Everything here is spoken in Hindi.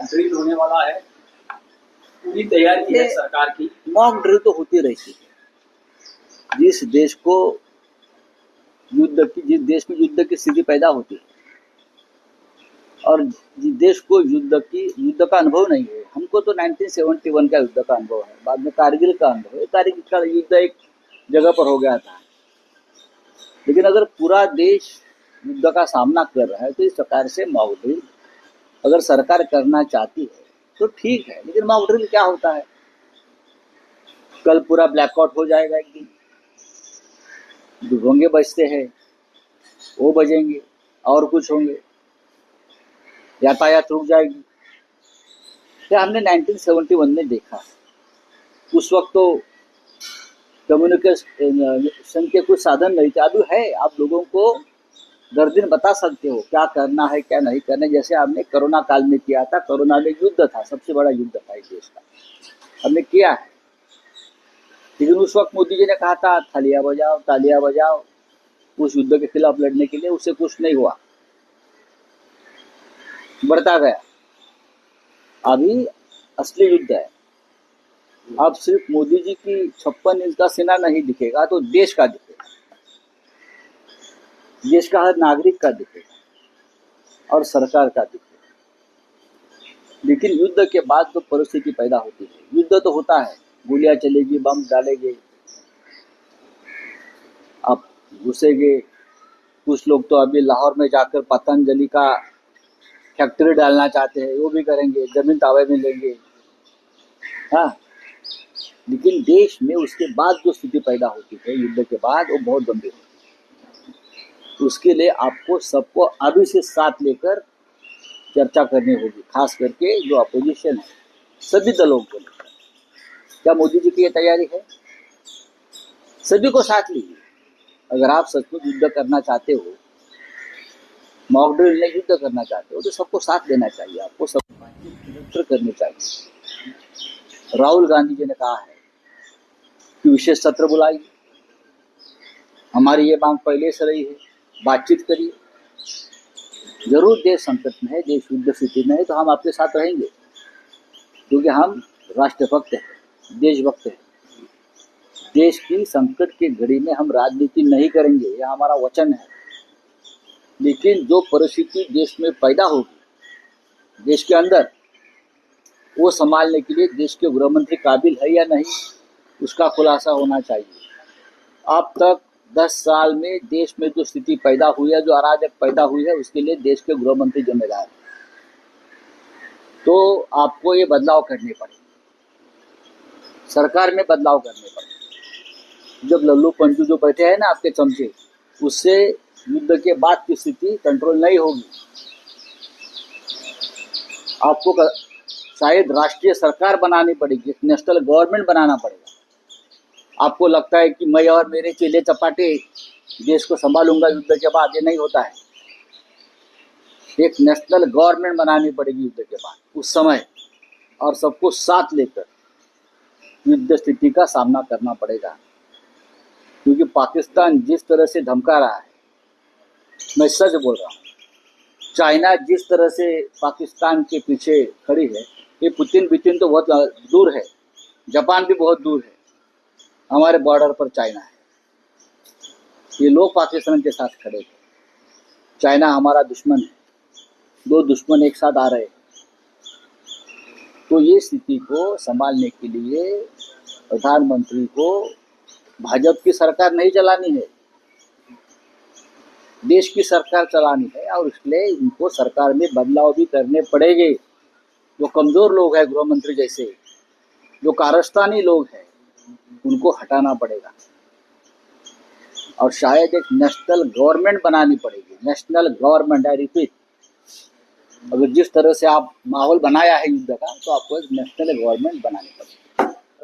ड्रिल होने वाला है, पूरी तैयारी है सरकार की। मॉक ड्रिल तो होती रहती है। जिस देश में युद्ध की स्थिति पैदा होती है और जिस देश को युद्ध का अनुभव नहीं है, हमको तो 1971 का युद्ध का अनुभव है, बाद में कारगिल का अनुभव है। कारगिल का युद्ध एक जगह पर हो गया था, लेकिन अगर पूरा देश युद्ध का सामना कर रहा है तो इस प्रकार से मॉक ड्रिल अगर सरकार करना चाहती है तो ठीक है। लेकिन मॉक ड्रिल क्या होता है, कल पूरा ब्लैकआउट हो जाएगा, एक दिन दुर्घोंगे बजते हैं, वो बजेंगे और कुछ होंगे, यातायात रुक जाएगी। क्या हमने 1971 में देखा, उस वक्त तो कम्युनिकेशन के कुछ साधन नहीं थे। अभी है, आप लोगों को दर दिन बता सकते हो क्या करना है क्या नहीं करना है। जैसे हमने कोरोना काल में किया था, कोरोना में युद्ध था, सबसे बड़ा युद्ध था इस देश का, हमने किया है। लेकिन उस वक्त मोदी जी ने कहा था थालियां बजाओ तालियां बजाओ उस युद्ध के खिलाफ लड़ने के लिए, उससे कुछ नहीं हुआ, बढ़ता गया। अभी असली युद्ध है। अब सिर्फ मोदी जी की 56 इंच का सेना नहीं दिखेगा, तो देश का दिखेगा, देश का हर नागरिक का दिखेगा और सरकार का दिखेगा। लेकिन युद्ध के बाद जो परिस्थिति पैदा होती है, युद्ध तो होता है, गोलियां चलेगी, बम डालेंगे, आप घुसेंगे। कुछ लोग तो अभी लाहौर में जाकर पतंजलि का फैक्ट्री डालना चाहते हैं, वो भी करेंगे, जमीन तावे में लेंगे। हाँ, लेकिन देश में उसके बाद जो स्थिति पैदा होती है युद्ध के बाद, वो बहुत गंभीर होती है। उसके लिए आपको सबको अभी से साथ लेकर चर्चा करनी होगी, खास करके जो अपोजिशन है, सभी दलों को लेकर। क्या मोदी जी की ये तैयारी है? सभी को साथ लीजिए। अगर आप सचमुच युद्ध करना चाहते हो, मॉक ड्रिल में युद्ध करना चाहते हो, तो सबको साथ देना चाहिए, आपको सब निरंतर करनी चाहिए। राहुल गांधी जी ने कहा है कि विशेष सत्र बुलाइए, हमारी ये मांग पहले से रही है, बातचीत करिए। जरूर देश संकट में है, देश युद्ध स्थिति में है, तो हम आपके साथ रहेंगे, क्योंकि हम राष्ट्रभक्त हैं, देशभक्त हैं। देश की संकट की घड़ी में हम राजनीति नहीं करेंगे, यह हमारा वचन है। लेकिन जो परिस्थिति देश में पैदा होगी, देश के अंदर, वो संभालने के लिए देश के गृह मंत्री काबिल है या नहीं, उसका खुलासा होना चाहिए। अब तक 10 साल में देश में जो स्थिति पैदा हुई है, जो अराजक पैदा हुई है, उसके लिए देश के गृह मंत्री जिम्मेदार है। तो आपको ये बदलाव करने पड़ेंगे, सरकार में बदलाव करने पड़ेंगे। जब लल्लू पंचू जो बैठे हैं ना आपके चमचे, उससे युद्ध के बाद की स्थिति कंट्रोल नहीं होगी। आपको शायद राष्ट्रीय सरकार बनानी पड़ेगी, नेशनल गवर्नमेंट बनाना पड़ेगा। आपको लगता है कि मैं और मेरे चेले चपाटे देश को संभालूंगा युद्ध के बाद, ये नहीं होता है। एक नेशनल गवर्नमेंट बनानी पड़ेगी युद्ध के बाद, उस समय, और सबको साथ लेकर युद्ध स्थिति का सामना करना पड़ेगा। क्योंकि पाकिस्तान जिस तरह से धमका रहा है, मैं सच बोल रहा हूँ, चाइना जिस तरह से पाकिस्तान के पीछे खड़ी है, ये पुतिन तो बहुत दूर है, जापान भी बहुत दूर है, हमारे बॉर्डर पर चाइना है। ये लोग पाकिस्तान के साथ खड़े हैं। चाइना हमारा दुश्मन है, दो दुश्मन एक साथ आ रहे हैं। तो ये स्थिति को संभालने के लिए प्रधानमंत्री को भाजपा की सरकार नहीं चलानी है, देश की सरकार चलानी है, और इसलिए उनको सरकार में बदलाव भी करने पड़ेंगे। जो कमजोर लोग हैं, गृह मंत्री जैसे जो कारस्तानी लोग हैं, उनको हटाना पड़ेगा और शायद एक नेशनल गवर्नमेंट बनानी पड़ेगी। नेशनल गवर्नमेंट, आई रिपीट, अगर जिस तरह से आप माहौल बनाया है युद्ध का, तो आपको एक नेशनल गवर्नमेंट बनानी पड़ेगी।